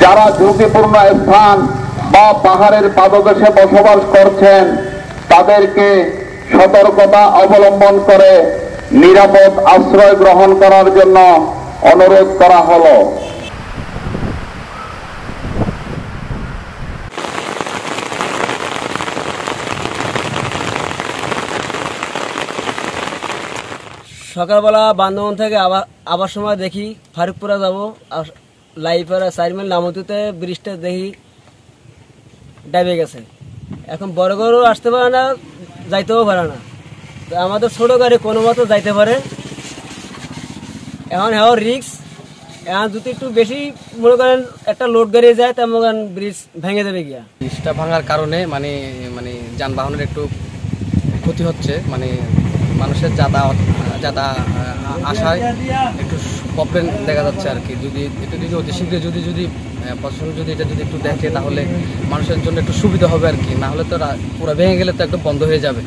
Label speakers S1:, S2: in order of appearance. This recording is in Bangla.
S1: যারা ঝুঁকিপূর্ণ স্থান বা পাহাড়ের পাদদেশে বসবাস করছেন তাদেরকে সতর্কতা অবলম্বন করে নিরাপদ আশ্রয় গ্রহণ করার জন্য অনুরোধ করা হলো।
S2: সকালবেলা বান্দরবন থেকে আবার সময় দেখি ফারুকপুরা যাবো, লাইপাড়া 4 মাইল নামতুতে ব্রিজটা দেখি ডাইবে গেছে। এখন বড় গরু আসতে পারে না, যাইতেও পারে না। তো আমাদের ছোট গাড়ি কোনো মতো যাইতে পারে। এখন হ্যাঁ রিক্স, এখন যদি একটু বেশি মনে করেন একটা লোড গাড়ি যায় তা মনে করেন ব্রিজ ভেঙে দেবে গিয়া।
S3: ব্রিজটা ভাঙার কারণে মানে যানবাহনের একটু ক্ষতি হচ্ছে, মানে মানুষের আসায় একটু প্রবলেম দেখা যাচ্ছে আর কি। যদি অতি শীঘ্র যদি প্রশাসন যদি এটা যদি একটু দেখে তাহলে মানুষের জন্য একটু সুবিধা হবে আর কি। না হলে তো পুরো ভেঙে গেলে তো একদম বন্ধ হয়ে যাবে।